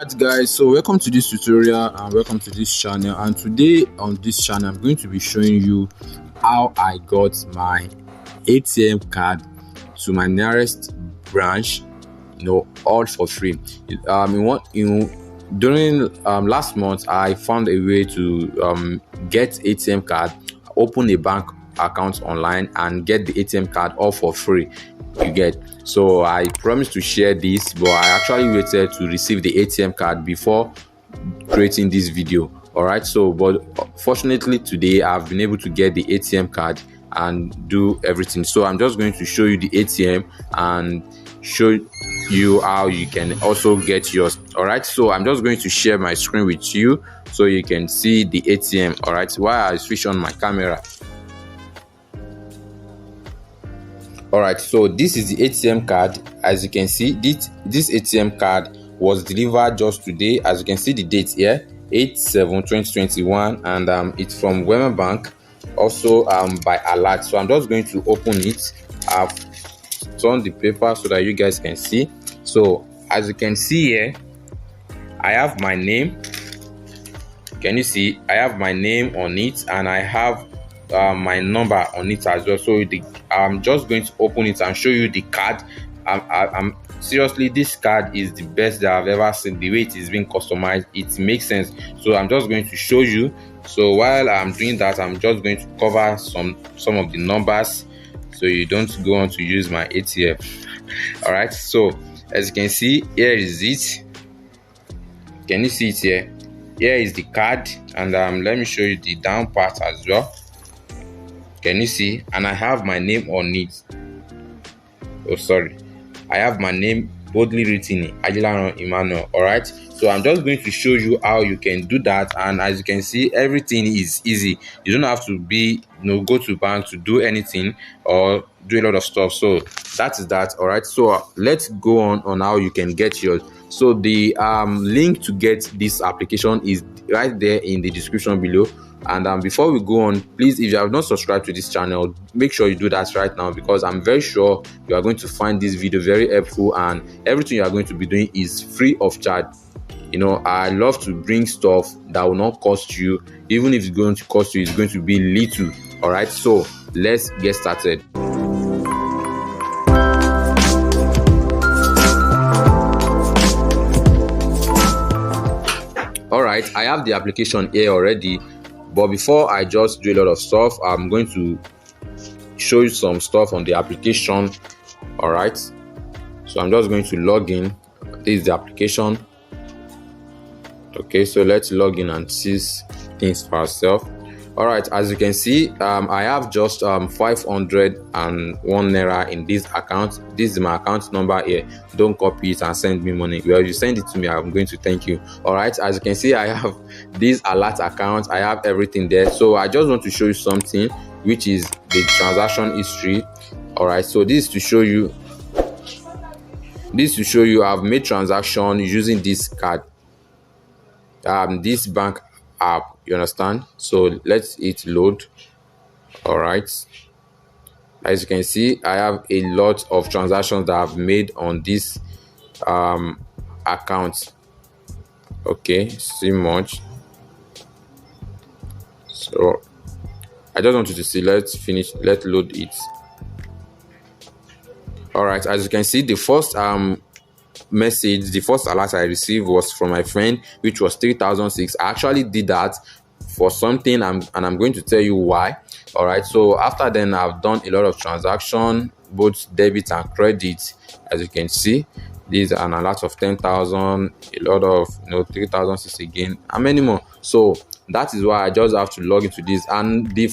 Alright guys, so welcome to this tutorial and welcome to this channel. And today on this channel I'm going to be showing you how I got my ATM card to my nearest branch, all for free. During last month I found a way to get ATM card, open a bank account online and get the ATM card all for free. You get, so I promised to share this, but I actually waited to receive the ATM card before creating this video. All right, so but fortunately today I've been able to get the ATM card and do everything. So I'm just going to show you the ATM and show you how you can also get yours. All right, so I'm just going to share my screen with you so you can see the ATM. All right, while I switch on my camera. All right, so this is the ATM card. As you can see, this ATM card was delivered just today. As you can see the date here, 8/7/2021, and it's from Wema Bank, also by alert. So I'm just going to open it. I've turned the paper so that you guys can see. So as you can see here, I have my name. Can you see? I have my name on it, and I have my number on it as well. So I'm just going to open it and show you the card. I'm seriously, this card is the best that I've ever seen. The way it is being customized, it makes sense. So I'm just going to show you. So while I'm doing that, I'm just going to cover some of the numbers so you don't go on to use my ATM. All right, so as you can see, here is it. Can you see it here? Here is the card, and let me show you the down part as well. Can you see? And I have my name on it. Oh, sorry. I have my name boldly written in Ayilaran Emmanuel. All right. So I'm just going to show you how you can do that. And as you can see, everything is easy. You don't have to go to bank to do anything or do a lot of stuff. So that is that. All right. So let's go on how you can get yours. So the link to get this application is right there in the description below. And before we go on, please, if you have not subscribed to this channel, make sure you do that right now, because I'm very sure you are going to find this video very helpful, and everything you are going to be doing is free of charge. I love to bring stuff that will not cost you. Even if it's going to cost you, it's going to be little. All right, so let's get started. All right, I have the application here already. But before I just do a lot of stuff, I'm going to show you some stuff on the application. All right, so I'm just going to log in. This is the application. Okay, so let's log in and see things for ourselves. All right, as you can see, I have just 501 naira in this account. This is my account number here. Don't copy it and send me money. Well, if you send it to me, I'm going to thank you. All right, as you can see, I have this alert account. I have everything there. So I just want to show you something, which is the transaction history. All right, so this is to show you I've made transaction using this card, this bank app. You understand? So let's hit load. All right, as you can see, I have a lot of transactions that I've made on this account. Okay, see much. So I just wanted to see, let's load it. All right, as you can see, the first message, the first alert I received was from my friend, which was 3,006. I actually did that for something, and I'm going to tell you why. All right, so after then I've done a lot of transaction, both debit and credit. As you can see, these are an alert of 10,000, a lot of 3,006 again, and many more. So that is why I just have to log into this. And the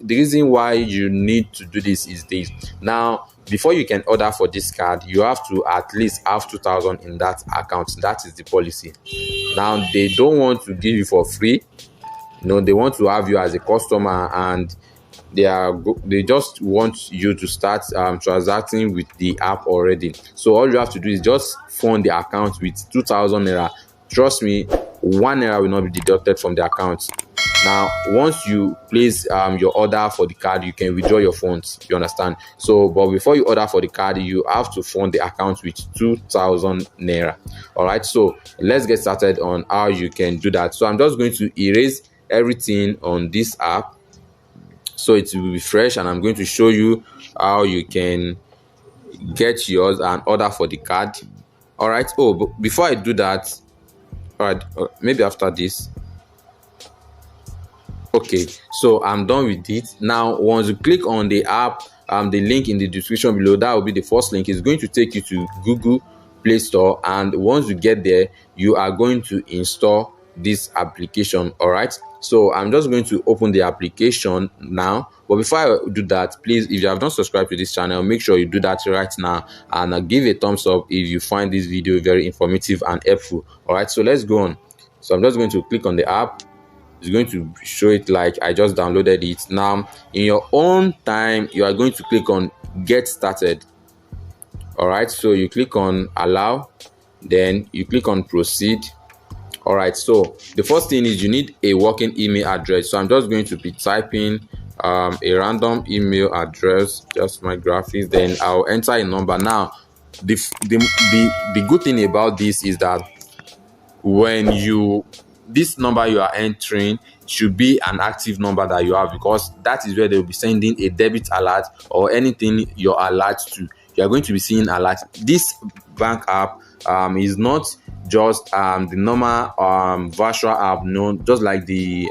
reason why you need to do this is this. Now, before you can order for this card, you have to at least have 2,000 in that account. That is the policy. Now, they don't want to give you for free. They want to have you as a customer, and they just want you to start transacting with the app already. So all you have to do is just fund the account with 2,000 naira. Trust me, 1 naira will not be deducted from the account. Now once you place your order for the card, you can withdraw your funds, you understand. So but before you order for the card, you have to fund the account with 2,000 naira. All right, so let's get started on how you can do that. So I'm just going to erase everything on this app so it will be fresh, and I'm going to show you how you can get yours and order for the card. All right, oh, but before I do that, all right, maybe after this. Okay, so I'm done with it. Now once you click on the app, the link in the description below, that will be the first link. Is going to take you to Google Play Store, and once you get there, you are going to install this application. All right, so I'm just going to open the application now, but before I do that, please, if you have not subscribed to this channel, make sure you do that right now, and give a thumbs up if you find this video very informative and helpful. All right, so let's go on. So I'm just going to click on the app. It's going to show it like I just downloaded it. Now in your own time, you are going to click on get started. All right, so you click on allow, then you click on proceed. All right, so the first thing is you need a working email address. So I'm just going to be typing a random email address, just my graphics, then I'll enter a number. Now the good thing about this is that when this number you are entering should be an active number that you have, because that is where they will be sending a debit alert or anything you're alert to. You are going to be seeing alert. This bank app is not just the normal virtual app known just like the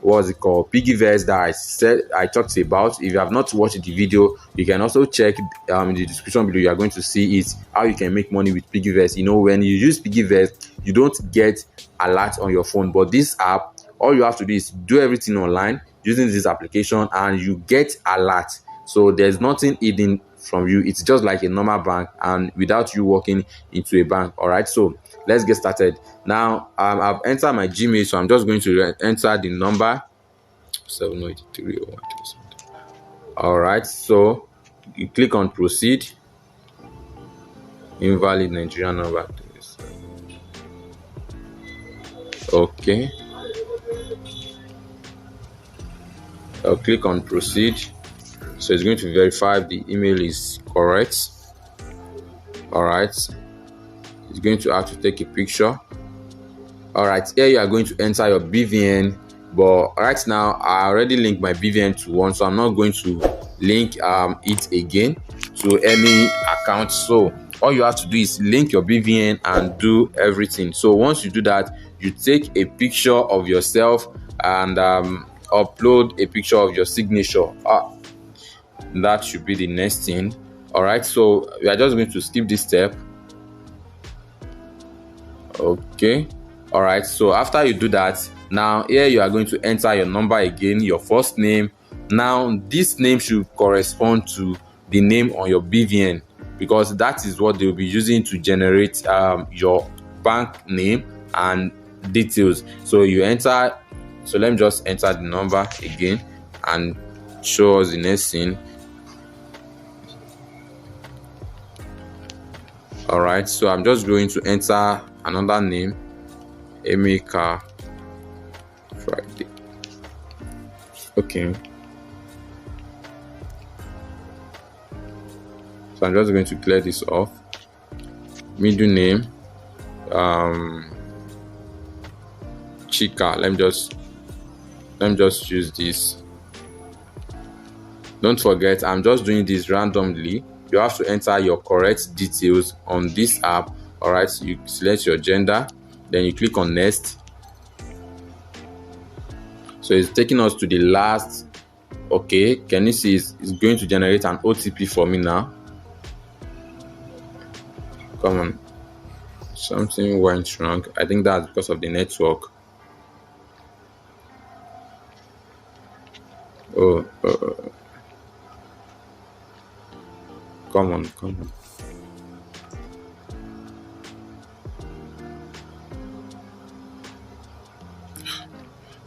what's it called, piggyverse that I talked about. If you have not watched the video, you can also check in the description below. You are going to see it, how you can make money with piggyverse. You know, when you use piggyverse, you don't get alert on your phone, but this app, all you have to do is do everything online using this application and you get alert. So there's nothing hidden from you. It's just like a normal bank and without you walking into a bank. All right, so let's get started. Now I've entered my Gmail, so I'm just going to enter the number 78301. All right, so you click on proceed. Invalid Nigerian number. Okay, I'll click on proceed. So it's going to verify the email is correct. All right, it's going to have to take a picture. All right, here you are going to enter your BVN, but right now I already linked my BVN to one, so I'm not going to link it again to any account. So all you have to do is link your BVN and do everything. So once you do that, you take a picture of yourself and upload a picture of your signature. That should be the next thing. All right, so we are just going to skip this step. Okay, all right, so after you do that, now here you are going to enter your number again, your first name. Now this name should correspond to the name on your BVN, because that is what they will be using to generate your bank name and details. So you enter, so let me just enter the number again and show us the next thing. All right, so I'm just going to enter another name, Emeka Friday. Okay, so I'm just going to clear this off. Middle name Chika. Let me just use this. Don't forget, I'm just doing this randomly. You have to enter your correct details on this app. All right, so you select your gender, then you click on next. So it's taking us to the last. Okay, can you see it's going to generate an OTP for me now? Come on, something went wrong. I think that's because of the network. Come on.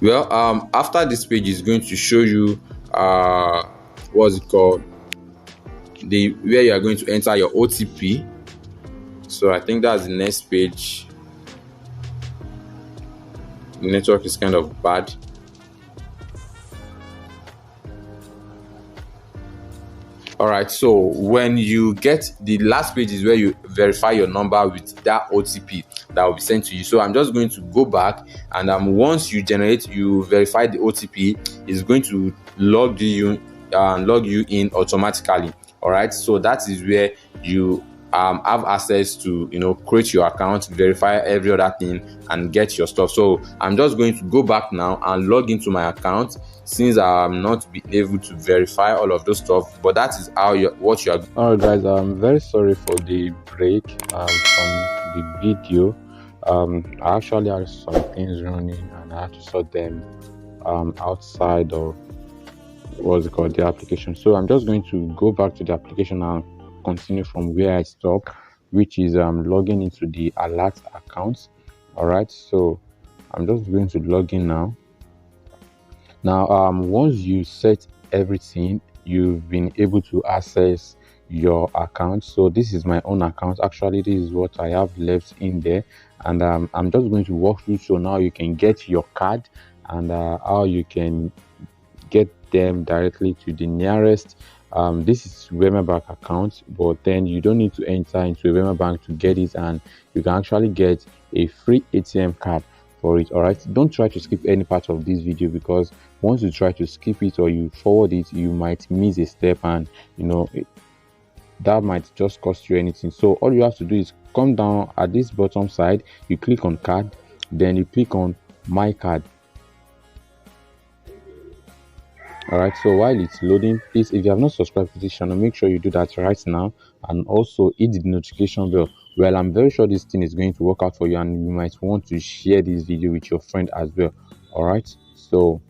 Well, after this page is going to show you what's it called, where you are going to enter your OTP. So I think that's the next page. The network is kind of bad. All right, so when you get the last page is where you verify your number with that OTP that will be sent to you. So I'm just going to go back, and once you verify the OTP, it's going to log you in automatically. All right, so that is where you have access to create your account, verify every other thing, and get your stuff. So I'm just going to go back now and log into my account, since I'm not be able to verify all of those stuff. But that is what you are. All right, guys, I'm very sorry for the break from the video. I actually had some things running and I had to sort them outside of what's it called, the application. So I'm just going to go back to the application and continue from where I stopped, which is logging into the alert account. All right, so I'm just going to log in now. Once you set everything, you've been able to access your account. So this is my own account. Actually, this is what I have left in there, and I'm just going to walk through. So now you can get your card, and how you can get them directly to the nearest. This is Wema Bank account, but then you don't need to enter into a Wema Bank to get it, and you can actually get a free ATM card for it. All right, don't try to skip any part of this video, because once you try to skip it or you forward it, you might miss a step, and that might just cost you anything. So all you have to do is come down at this bottom side, you click on card, then you click on my card. All right, so while it's loading, please, if you have not subscribed to this channel, make sure you do that right now, and also hit the notification bell. Well, I'm very sure this thing is going to work out for you, and you might want to share this video with your friend as well. All right, so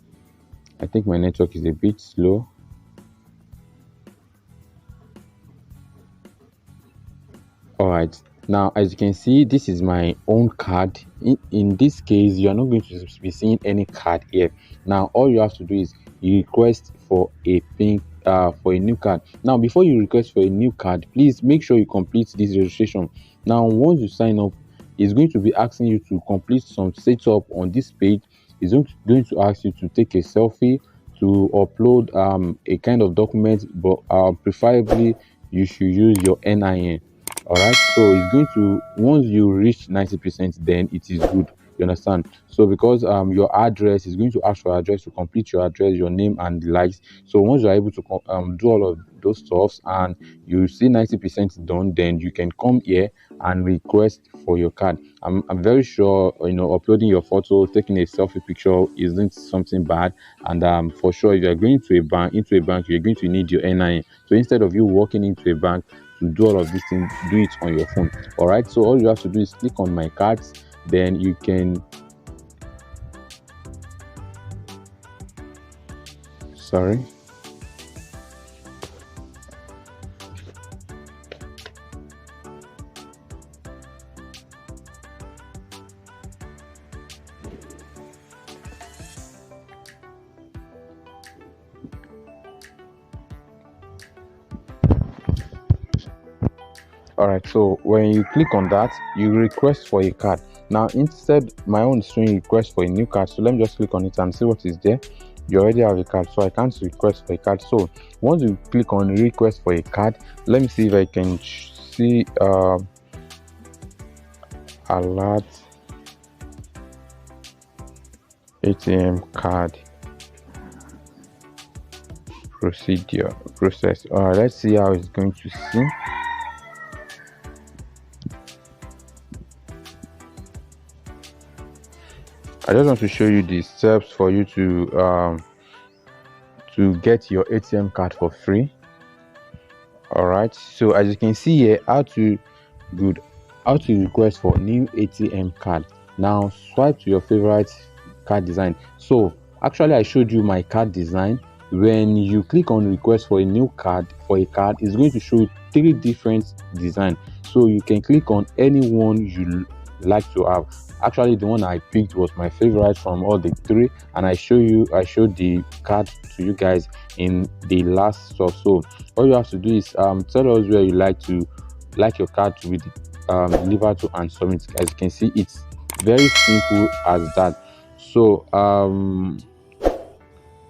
I think my network is a bit slow. All right, now as you can see, this is my own card. In this case, you are not going to be seeing any card here. Now all you have to do is you request for a new card. Now before you request for a new card, please make sure you complete this registration. Now once you sign up, it's going to be asking you to complete some setup on this page. It's going to ask you to take a selfie, to upload a kind of document, but preferably you should use your NIN. All right, so it's going to, once you reach 90%, then it is good. You understand? So because your address is going to ask for address, to complete your address, your name, and the likes. So once you're able to do all of those stuffs and you see 90% done, then you can come here and request for your card. I'm very sure uploading your photo, taking a selfie picture isn't something bad, and for sure if you're going to a bank, you're going to need your NIN. So instead of you walking into a bank to do all of these things, do it on your phone. All right, so all you have to do is click on my cards, then you can sorry all right, so when you click on that, you request for a card. Now instead, my own is showing request for a new card, so let me just click on it and see what is there. You already have a card, so I can't request for a card. So once you click on request for a card, let me see if I can see alert ATM card process. All right, let's see how it's going to see. I just want to show you the steps for you to get your ATM card for free. All right, so as you can see here, how to request for new ATM card. Now swipe to your favorite card design. So actually I showed you my card design. When you click on request for a new card, it's going to show you 3 different designs, so you can click on any one you like to have. Actually the one I picked was my favorite from all the 3, and I showed the card to you guys in the last stuff. So all you have to do is tell us where you like your card to be delivered to and submit. As you can see, it's very simple as that. So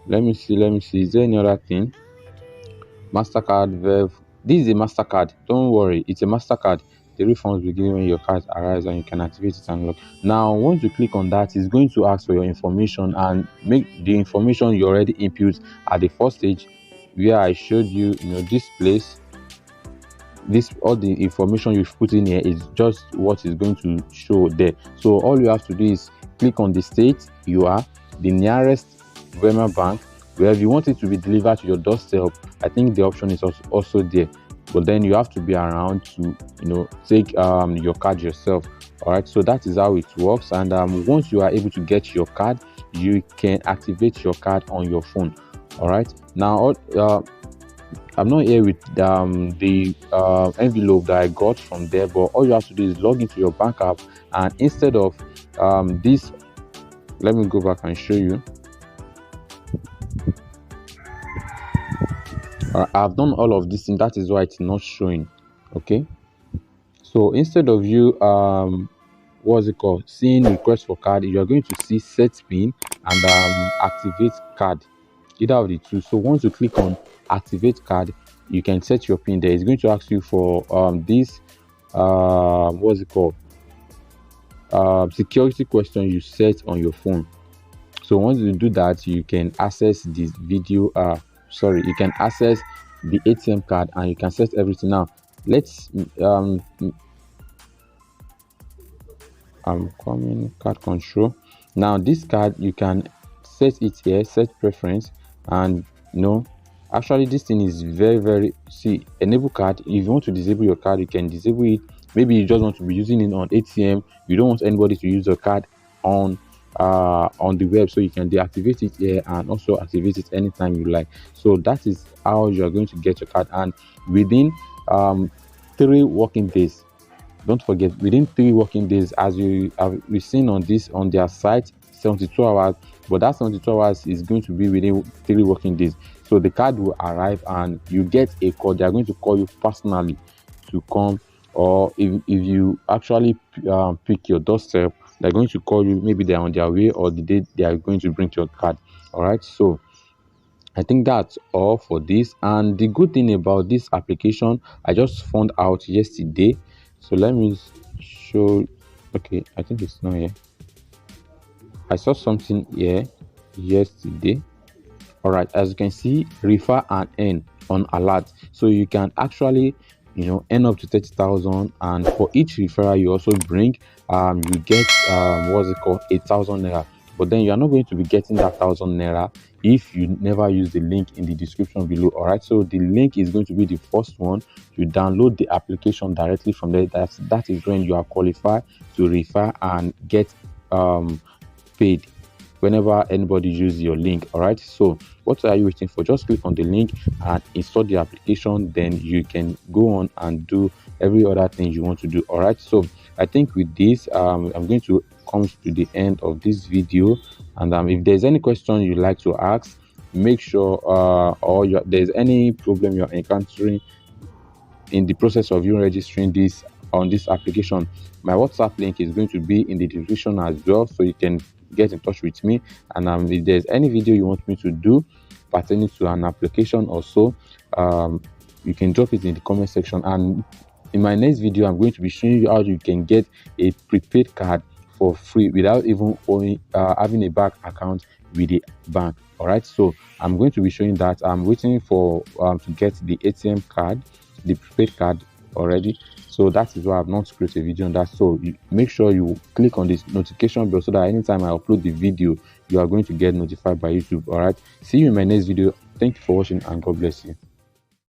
let me see, is there any other thing? Mastercard, Verve. This is a Mastercard. Don't worry, it's a Mastercard. The refunds will begin when your card arrives and you can activate it and lock. Now, once you click on that, it's going to ask for your information and make the information you already input at the first stage where I showed you, this place. This all the information you've put in here is just what is going to show there. So all you have to do is click on the state you are, the nearest Wema bank, where if you want it to be delivered to your doorstep, I think the option is also there, but then you have to be around to take your card yourself. All right, so that is how it works. And once you are able to get your card, you can activate your card on your phone. All right, now I'm not here with the envelope that I got from there, but all you have to do is log into your bank app, and instead of this, let me go back and show you. I've done all of this, and that is why it's not showing. Okay, so instead of you what's it called, seeing request for card, you are going to see set pin and activate card, either of the two. So once you click on activate card, you can set your pin there. It's going to ask you for this what's it called, security question you set on your phone. So once you do that, you can access this video you can access the ATM card and you can set everything. Now let's I'm coming card control. Now this card, you can set it here, set preference, and actually this thing is very see, enable card. If you want to disable your card, you can disable it. Maybe you just want to be using it on ATM, you don't want anybody to use your card on the web, so you can deactivate it here and also activate it anytime you like. So that is how you are going to get your card, and within 3 working days. Don't forget, within 3 working days, as you have seen on their site, 72 hours, but that 72 hours is going to be within 3 working days. So the card will arrive and you get a call. They are going to call you personally to come, or if you actually pick your doorstep, they're going to call you. Maybe they're on their way, or the day they are going to bring your card. All right, so I think that's all for this. And the good thing about this application, I just found out yesterday. So let me show. Okay, I think it's not here. I saw something here yesterday. All right, as you can see, refer and earn on alert. So you can actually earn up to 30,000, and for each referral you also bring, you get what's it called, 8,000 naira. But then you are not going to be getting that 1,000 naira if you never use the link in the description below. All right, so the link is going to be the first one. You download the application directly from there. That is when you are qualified to refer and get paid whenever anybody uses your link. All right, so what are you waiting for? Just click on the link and install the application, then you can go on and do every other thing you want to do. All right, so I think with this I'm going to come to the end of this video, and if there's any question you'd like to ask, make sure there's any problem you're encountering in the process of you registering this on this application, my WhatsApp link is going to be in the description as well, so you can get in touch with me. And if there's any video you want me to do pertaining to an application or so, you can drop it in the comment section. And in my next video, I'm going to be showing you how you can get a prepaid card for free without even having a bank account with the bank. All right, so I'm going to be showing that. I'm waiting for to get the ATM card, the prepaid card already. So that is why I've not created a video on that. So make sure you click on this notification bell so that anytime I upload the video, you are going to get notified by YouTube. All right, see you in my next video. Thank you for watching, and God bless you.